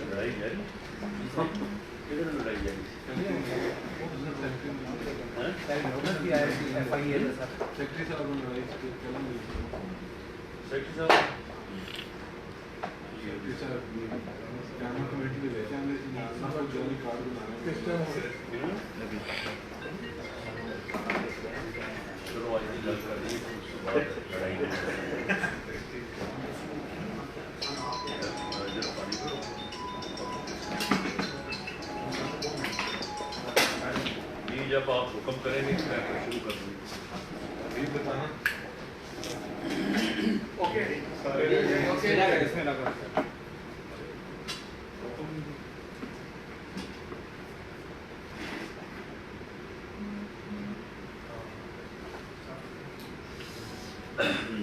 لڑائی جاری کدھر لڑائی جاری سیکٹری چلو آج کی گل کر دی اس کے بعد لڑائی یہ جب آپ حکم کریں گے میں شروع کر دوں بتانا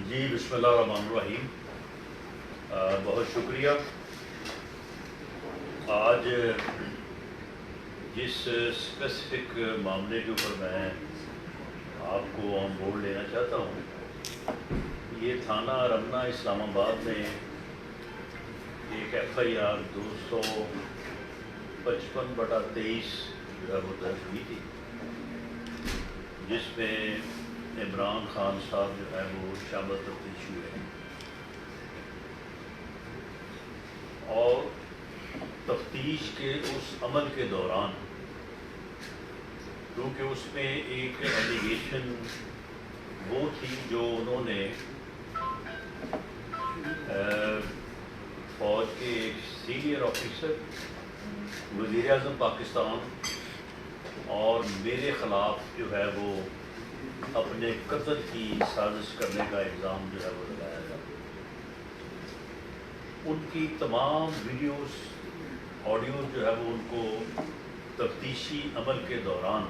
جی بسم اللہ الرحمن الرحیم. بہت شکریہ. آج جس اسپیسیفک معاملے کے اوپر میں آپ کو آن بورڈ لینا چاہتا ہوں، یہ تھانہ رمنا اسلام آباد میں ایک FIR 255/23 جو ہے وہ درج ہوئی تھی، جس میں عمران خان صاحب جو ہے وہ شامل تفتیش ہوئے ہیں، اور تفتیش کے اس عمل کے دوران کیونکہ اس میں ایک ایلیگیشن وہ تھی جو انہوں نے فوج کے ایک سینئر آفیسر، وزیر اعظم پاکستان اور میرے خلاف جو ہے وہ اپنے قتل کی سازش کرنے کا الزام جو ہے وہ لگایا تھا. ان کی تمام ویڈیوز آڈیوز جو ہے وہ ان کو تفتیشی عمل کے دوران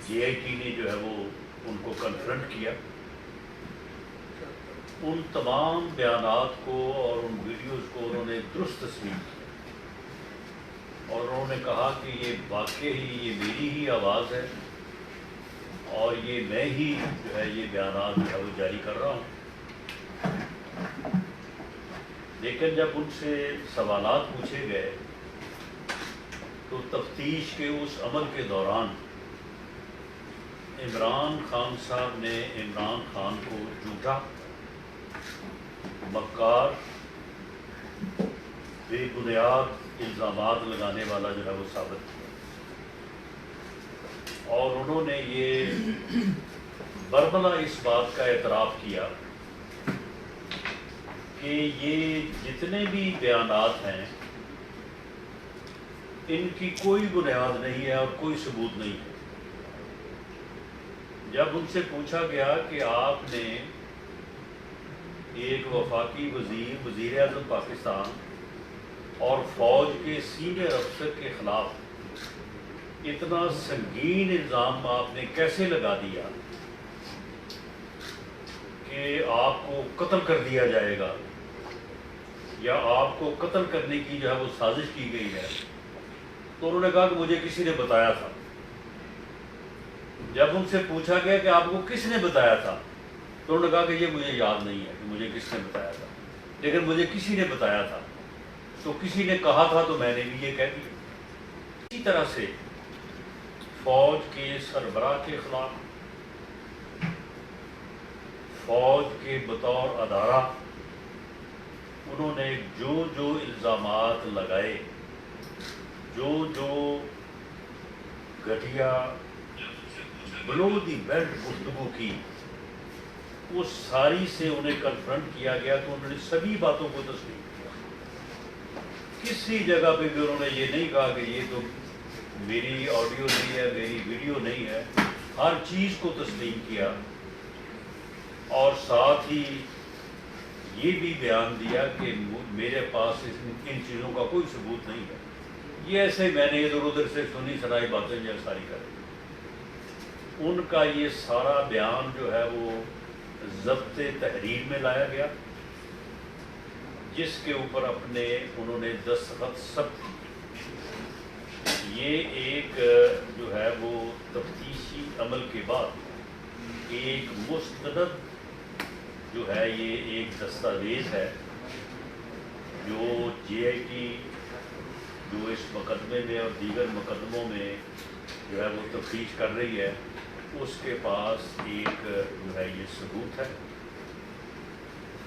JIT نے جو ہے وہ ان کو کنفرنٹ کیا. ان تمام بیانات کو اور ان ویڈیوز کو انہوں نے درست تسلیم کیا اور انہوں نے کہا کہ یہ واقعی یہ میری ہی آواز ہے اور یہ میں ہی جو ہے یہ بیانات جو ہے وہ جاری کر رہا ہوں. لیکن جب ان سے سوالات پوچھے گئے تو تفتیش کے اس عمل کے دوران عمران خان صاحب نے عمران خان کو جھوٹا، مکار، بے بنیاد الزامات لگانے والا جو ہے وہ ثابت کیا، اور انہوں نے یہ بربلا اس بات کا اعتراف کیا کہ یہ جتنے بھی بیانات ہیں ان کی کوئی بنیاد نہیں ہے اور کوئی ثبوت نہیں ہے. جب ان سے پوچھا گیا کہ آپ نے ایک وفاقی وزیر اعظم پاکستان اور فوج کے سینئر افسر کے خلاف اتنا سنگین الزام آپ نے کیسے لگا دیا کہ آپ کو قتل کر دیا جائے گا یا آپ کو قتل کرنے کی جو ہے وہ سازش کی گئی ہے، تو انہوں نے کہا کہ مجھے کسی نے بتایا تھا. جب ان سے پوچھا گیا کہ آپ کو کس نے بتایا تھا تو انہوں نے کہا کہ یہ مجھے یاد نہیں ہے کہ مجھے کس نے بتایا تھا، لیکن مجھے کسی نے بتایا تھا، تو کسی نے کہا تھا تو میں نے بھی یہ کہہ دیا. اسی طرح سے فوج کے سربراہ کے خلاف، فوج کے بطور ادارہ انہوں نے جو جو الزامات لگائے، جو جو گھٹیا بلو دی بیلٹ گفتگو کی، وہ ساری سے انہیں کنفرنٹ کیا گیا تو انہوں نے سبھی باتوں کو تسلیم کیا. کسی جگہ پہ بھی انہوں نے یہ نہیں کہا کہ یہ تو میری آڈیو نہیں ہے، میری ویڈیو نہیں ہے. ہر چیز کو تسلیم کیا اور ساتھ ہی یہ بھی بیان دیا کہ میرے پاس ان چیزوں کا کوئی ثبوت نہیں ہے. یہ ایسے میں نے ادھر ادھر سے سنی سنائی باتیں جو ساری کر دی. ان کا یہ سارا بیان جو ہے وہ ضبط تحریر میں لایا گیا، جس کے اوپر انہوں نے دستخط سب کی. یہ ایک جو ہے وہ تفتیشی عمل کے بعد ایک مستند جو ہے یہ ایک دستاویز ہے جو JIT جو اس مقدمے میں اور دیگر مقدموں میں جو ہے وہ تفتیش کر رہی ہے، اس کے پاس ایک جو ہے یہ ثبوت ہے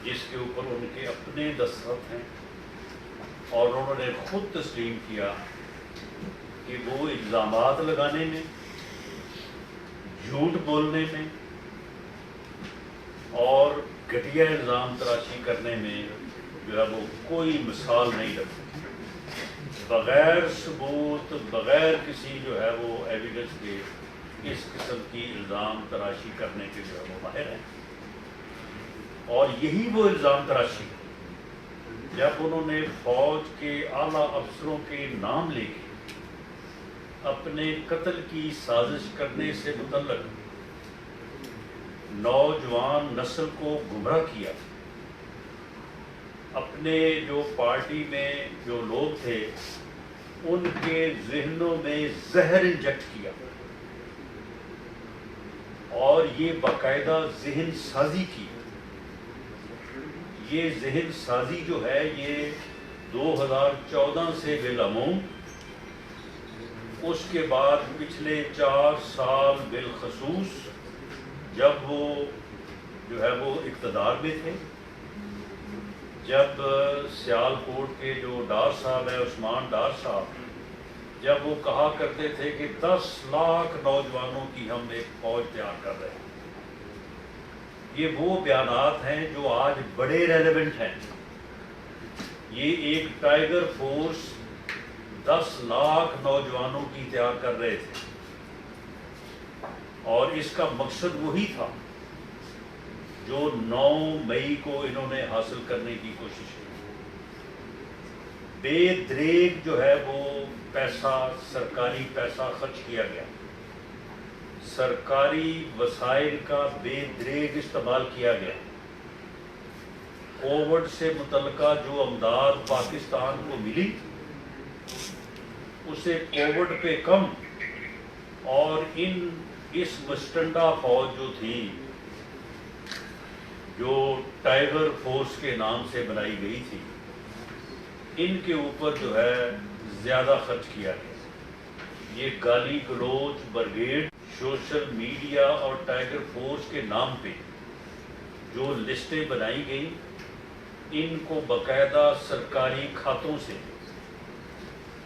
جس کے اوپر ان کے اپنے دستخط ہیں، اور انہوں نے خود تسلیم کیا کہ وہ الزامات لگانے میں، جھوٹ بولنے میں اور گھٹیا الزام تراشی کرنے میں جو ہے وہ کوئی مثال نہیں رکھتے، بغیر ثبوت، بغیر کسی جو ہے وہ ایویڈنس کے اس قسم کی الزام تراشی کرنے کے جو ہے وہ ماہر ہیں۔ اور یہی وہ الزام تراشی جب انہوں نے فوج کے اعلیٰ افسروں کے نام لے کے اپنے قتل کی سازش کرنے سے متعلق نوجوان نسل کو گمراہ کیا، اپنے جو پارٹی میں جو لوگ تھے ان کے ذہنوں میں زہر انجیکٹ کیا، اور یہ باقاعدہ ذہن سازی کی۔ یہ ذہن سازی جو ہے یہ 2014 سے بالعموم، اس کے بعد پچھلے 4 سال بالخصوص جب وہ جو ہے وہ اقتدار میں تھے، جب سیال کوٹ کے جو ڈار صاحب ہیں عثمان ڈار صاحب، جب وہ کہا کرتے تھے کہ 10 لاکھ نوجوانوں کی ہم ایک فوج تیار کر رہے ہیں، یہ وہ بیانات ہیں جو آج بڑے ریلیونٹ ہیں۔ یہ ایک ٹائیگر فورس 10 لاکھ نوجوانوں کی تیار کر رہے تھے، اور اس کا مقصد وہی تھا جو 9 مئی کو انہوں نے حاصل کرنے کی کوشش کی۔ بے دریغ جو ہے وہ پیسہ، سرکاری پیسہ خرچ کیا گیا، سرکاری وسائل کا بے دریغ استعمال کیا گیا۔ کووڈ سے متعلقہ جو امداد پاکستان کو ملی اسے کووڈ پہ کم، اور اس مسٹنڈا فوج جو تھی جو ٹائیگر فورس کے نام سے بنائی گئی تھی، ان کے اوپر جو ہے زیادہ خرچ کیا گیا۔ یہ گالی گلوچ بریگیڈ، سوشل میڈیا اور ٹائیگر فورس کے نام پہ جو لسٹیں بنائی گئیں، ان کو باقاعدہ سرکاری کھاتوں سے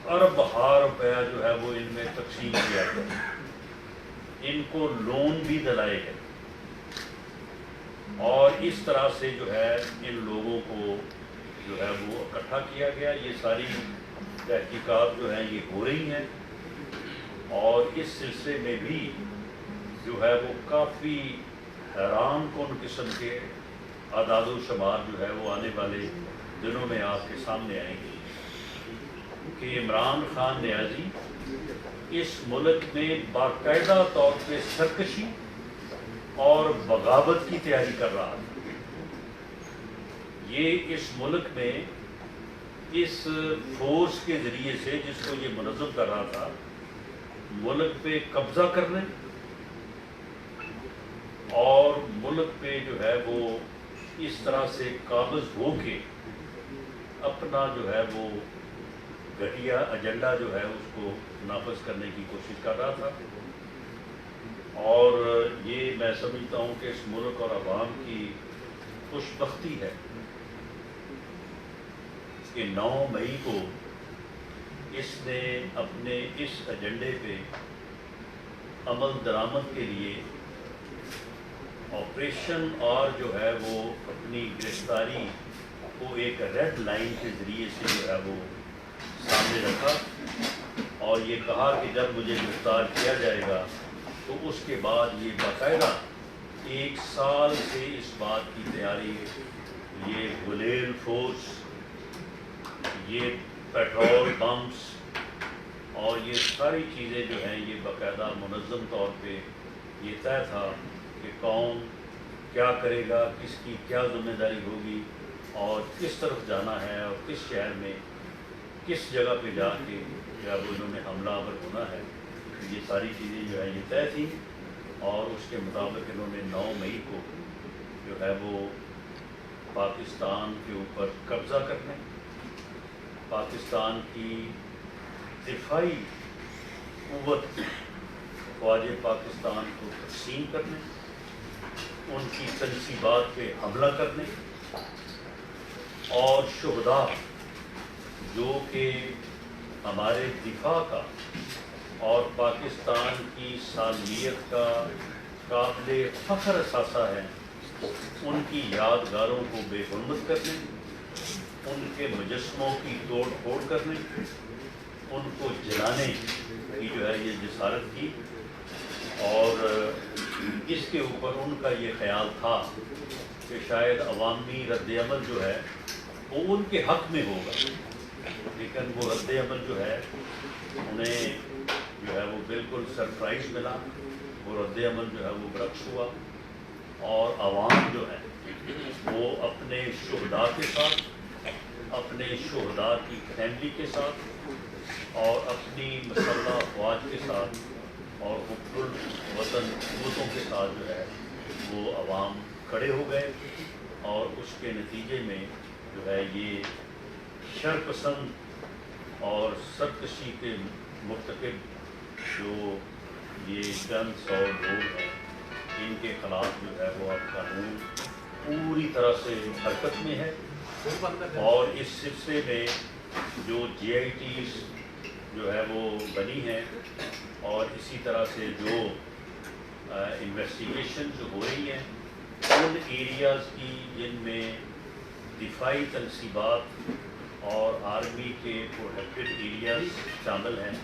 ارب ہار روپیہ جو ہے وہ ان میں تقسیم کیا گیا، ان کو لون بھی دلائے گئے، اور اس طرح سے جو ہے ان لوگوں کو جو ہے وہ اکٹھا کیا گیا۔ یہ ساری تحقیقات جو ہیں یہ ہو رہی ہیں، اور اس سلسلے میں بھی جو ہے وہ کافی حیران کن قسم کے اعداد و شمار جو ہے وہ آنے والے دنوں میں آپ کے سامنے آئیں گے کہ عمران خان نیازی اس ملک میں باقاعدہ طور پہ سرکشی اور بغاوت کی تیاری کر رہا تھا۔ یہ اس ملک میں اس فورس کے ذریعے سے جس کو یہ منظم کر رہا تھا، ملک پہ قبضہ کرنے اور ملک پہ جو ہے وہ اس طرح سے قابض ہو کے اپنا جو ہے وہ گھٹیا ایجنڈا جو ہے اس کو نافذ کرنے کی کوشش کر رہا تھا۔ اور یہ میں سمجھتا ہوں کہ اس ملک اور عوام کی خوش بختی ہے کہ 9 مئی کو اس نے اپنے اس ایجنڈے پہ عمل درآمد کے لیے آپریشن اور جو ہے وہ اپنی گرفتاری کو ایک ریڈ لائن کے ذریعے سے جو ہے وہ سامنے رکھا، اور یہ کہا کہ جب مجھے گرفتار کیا جائے گا تو اس کے بعد یہ باقاعدہ 1 سال سے اس بات کی تیاری، یہ گلیل فورس، یہ پیٹرول بمپس اور یہ ساری چیزیں جو ہیں یہ باقاعدہ منظم طور پہ یہ طے تھا کہ کون کیا کرے گا، کس کی کیا ذمہ داری ہوگی، اور کس طرف جانا ہے، اور کس شہر میں کس جگہ پہ جا کے یا وہ انہوں نے حملہ آور ہونا ہے۔ یہ ساری چیزیں جو ہے یہ طے تھیں، اور اس کے مطابق انہوں نے 9 مئی کو جو ہے وہ پاکستان کے اوپر قبضہ کرنے، پاکستان کی دفاعی قوت فوج پاکستان کو تقسیم کرنے، ان کی تنصیبات پہ حملہ کرنے، اور شہداء جو کہ ہمارے دفاع کا اور پاکستان کی سالمیت کا قابل فخر اثاثہ ہے، ان کی یادگاروں کو بے حرمت کرنے، ان کے مجسموں کی توڑ پھوڑ کرنے، ان کو جلانے کی جو ہے یہ جسارت کی، اور اس کے اوپر ان کا یہ خیال تھا کہ شاید عوامی رد عمل جو ہے وہ ان کے حق میں ہوگا، لیکن وہ رد عمل جو ہے انہیں جو ہے وہ بالکل سرپرائز ملا، وہ رد عمل جو ہے وہ برعکس ہوا، اور عوام جو ہے وہ اپنے شہداء کے ساتھ، اپنے شہداء کی فیملی کے ساتھ، اور اپنی مسلح افواج کے ساتھ، اور حب الوطن قوتوں کے ساتھ جو ہے وہ عوام کھڑے ہو گئے، اور اس کے نتیجے میں جو ہے یہ شرپسند اور سرکشی کے مرتکب جو یہ چند سو لوگ ہیں، ان کے خلاف جو ہے وہ اب قانون پوری طرح سے حرکت میں ہے، اور اس سلسلے میں جو جی آئی ٹیز جو ہے وہ بنی ہیں، اور اسی طرح سے جو انویسٹیگیشن جو ہو رہی ہیں ان ایریاز کی جن میں دفاعی تنصیبات اور آرمی کے پروٹیکٹڈ ایریاز شامل ہیں،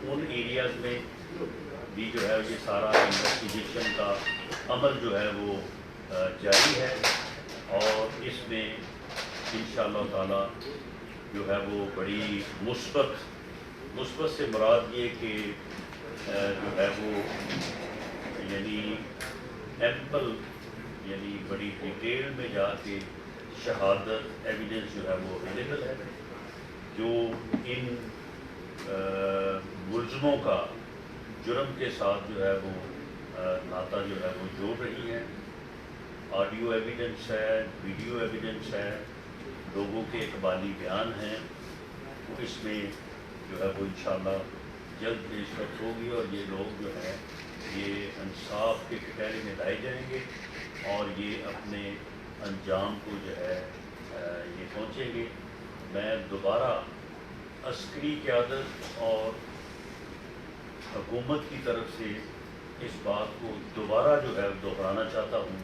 ان ایریاز میں بھی جو ہے یہ سارا انویسٹیگیشن کا عمل جو ہے وہ جاری ہے، اور اس میں انشاءاللہ تعالی جو ہے وہ بڑی مثبت سے مراد یہ کہ جو ہے وہ یعنی ایمپل یعنی بڑی ڈیٹیل میں جا کے شہادت ایویڈنس جو ہے وہ اویلیبل ہے، جو ان ملزموں کا جرم کے ساتھ جو ہے وہ ناطہ جو ہے وہ جوڑ رہی ہیں۔ آڈیو ایویڈنس ہے، ویڈیو ایویڈنس ہے، لوگوں کے اقبالی بیان ہیں، اس میں جو ہے وہ انشاءاللہ جلد پیش رفت ہوگی، اور یہ لوگ جو ہیں یہ انصاف کے کٹہرے میں لائے جائیں گے، اور یہ اپنے انجام کو جو ہے یہ پہنچیں گے۔ میں دوبارہ عسکری قیادت اور حکومت کی طرف سے اس بات کو دوبارہ جو ہے دہرانا چاہتا ہوں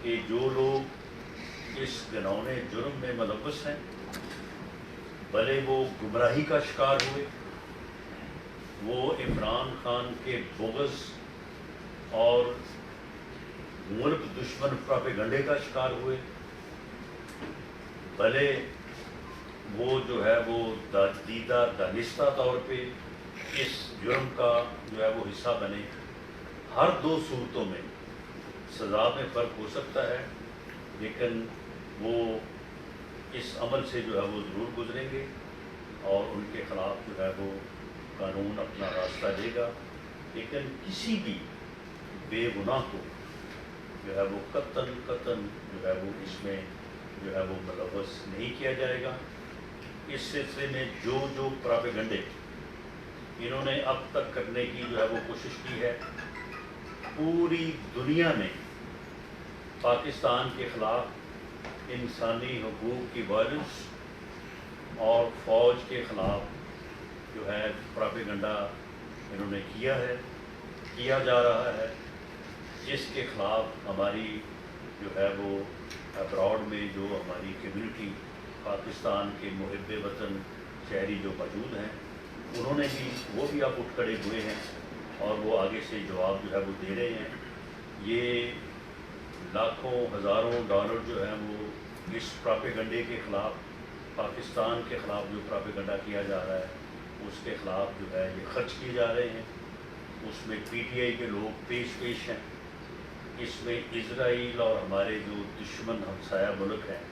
کہ جو لوگ اس گھناؤنے جرم میں ملوث ہیں، بھلے وہ گمراہی کا شکار ہوئے، وہ عمران خان کے بغض اور ملک دشمن پراپیگنڈے کا شکار ہوئے، بھلے وہ جو ہے وہ دیدہ دانستہ طور پہ اس جرم کا جو ہے وہ حصہ بنے، ہر دو صورتوں میں سزا میں فرق ہو سکتا ہے، لیکن وہ اس عمل سے جو ہے وہ ضرور گزریں گے، اور ان کے خلاف جو ہے وہ قانون اپنا راستہ دے گا، لیکن کسی بھی بے گناہ کو جو ہے وہ قطعاً جو ہے وہ اس میں جو ہے وہ ملوث نہیں کیا جائے گا۔ اس سلسلے میں جو پراپیگنڈے انہوں نے اب تک کرنے کی جو ہے وہ کوشش کی ہے، پوری دنیا میں پاکستان کے خلاف انسانی حقوق کی وائلنس اور فوج کے خلاف جو ہے پراپیگنڈا انہوں نے کیا جا رہا ہے، جس کے خلاف ہماری جو ہے وہ ابراڈ میں جو ہماری کمیونٹی پاکستان کے محب وطن شہری جو موجود ہیں، انہوں نے بھی وہ بھی اب اٹھ کھڑے ہوئے ہیں، اور وہ آگے سے جواب جو ہے وہ دے رہے ہیں۔ یہ لاکھوں ہزاروں ڈالر جو ہیں وہ اس پراپیگنڈے کے خلاف، پاکستان کے خلاف جو پراپیگنڈا کیا جا رہا ہے اس کے خلاف جو ہے یہ خرچ کیے جا رہے ہیں۔ اس میں پی ٹی آئی کے لوگ پیش ہیں، اس میں اسرائیل اور ہمارے جو دشمن ہمسایہ ملک ہیں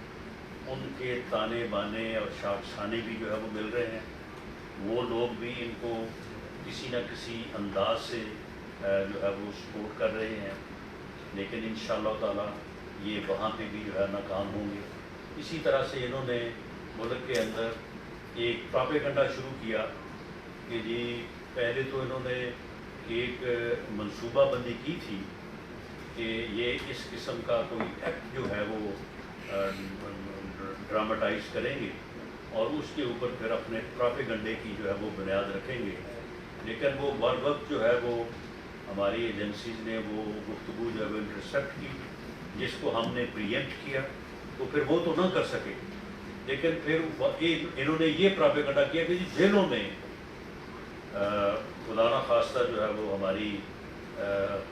ان کے تانے بانے اور شاخسانے بھی جو ہے وہ مل رہے ہیں، وہ لوگ بھی ان کو کسی نہ کسی انداز سے جو ہے وہ سپورٹ کر رہے ہیں، لیکن انشاءاللہ تعالی یہ وہاں پہ بھی جو ہے ناکام ہوں گے۔ اسی طرح سے انہوں نے ملک کے اندر ایک پراپیگنڈا شروع کیا کہ جی پہلے تو انہوں نے ایک منصوبہ بندی کی تھی کہ یہ اس قسم کا کوئی ایکٹ جو ہے وہ ڈراماٹائز کریں گے اور اس کے اوپر پھر اپنے پراپیگنڈے کی جو ہے وہ بنیاد رکھیں گے، لیکن وہ بر وقت جو ہے وہ ہماری ایجنسیز نے وہ گفتگو جو ہے وہ انٹرسیپٹ کی، جس کو ہم نے پریمپٹ کیا، تو پھر وہ تو نہ کر سکے، لیکن پھر انہوں نے یہ پراپیگنڈا کیا کہ جی جیلوں میں خدا نہ خواستہ جو ہے وہ ہماری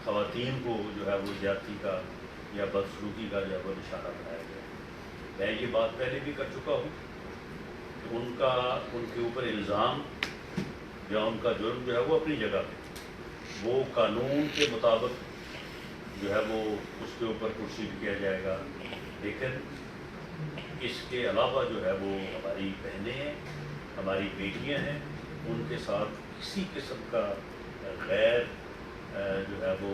خواتین کو جو ہے وہ زیادتی کا یا بدسلوکی کا جو ہے وہ نشانہ بنایا گیا۔ میں یہ بات پہلے بھی کر چکا ہوں کہ ان کے اوپر الزام یا ان کا جرم جو ہے وہ اپنی جگہ پہ، وہ قانون کے مطابق جو ہے وہ اس کے اوپر پروسیڈ کیا جائے گا، لیکن اس کے علاوہ جو ہے وہ ہماری بہنیں ہیں، ہماری بیٹیاں ہیں، ان کے ساتھ کسی قسم کا غیر جو ہے وہ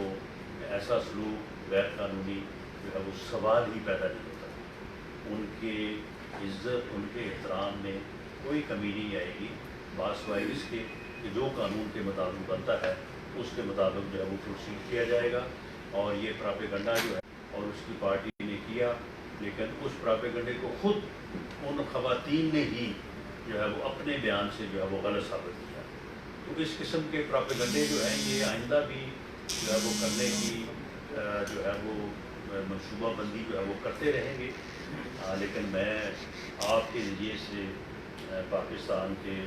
ایسا سلوک غیر قانونی جو ہے وہ سوال ہی پیدا نہیں ہوتا۔ ان کے عزت، ان کے احترام میں کوئی کمی نہیں آئے گی، باسوائے اس کے کہ جو قانون کے مطابق بنتا ہے اس کے مطابق جو ہے وہ پروسیڈ کیا جائے گا۔ اور یہ پراپیگنڈا جو ہے اور اس کی پارٹی نے کیا، لیکن اس پراپیگنڈے کو خود ان خواتین نے ہی جو ہے وہ اپنے بیان سے جو ہے وہ غلط ثابت کیا۔ تو اس قسم کے پراپیگنڈے جو ہیں یہ آئندہ بھی جو ہے وہ کرنے کی جو ہے وہ منصوبہ بندی جو ہے وہ کرتے رہیں گے، لیکن میں آپ کے ذریعے سے پاکستان کے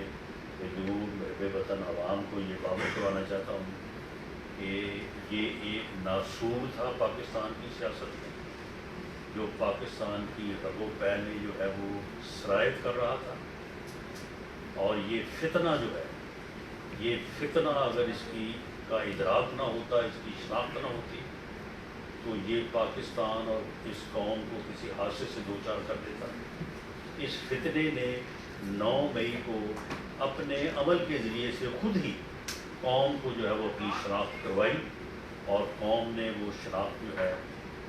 حضور محب وطن عوام کو یہ واضح کروانا چاہتا ہوں کہ یہ ایک ناسور تھا پاکستان کی سیاست میں، جو پاکستان کی رگ و پے میں جو ہے وہ سرایت کر رہا تھا، اور یہ فتنہ جو ہے، یہ فتنہ اگر اس کا ادراک نہ ہوتا، اس کی شناخت نہ ہوتی، تو یہ پاکستان اور اس قوم کو کسی حادثے سے دوچار کر دیتا۔ اس فتنے نے 9 مئی کو اپنے عمل کے ذریعے سے خود ہی قوم کو جو ہے وہ اپنی شناخت کروائی، اور قوم نے وہ شناخت جو ہے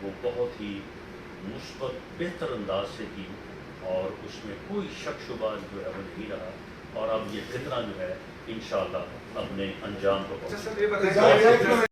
وہ بہت ہی مثبت بہتر انداز سے کی، اور اس میں کوئی شک شبہ جو ہے وہ نہیں رہا، اور اب یہ فتنہ جو ہے انشاءاللہ اپنے انجام کو پہنچے۔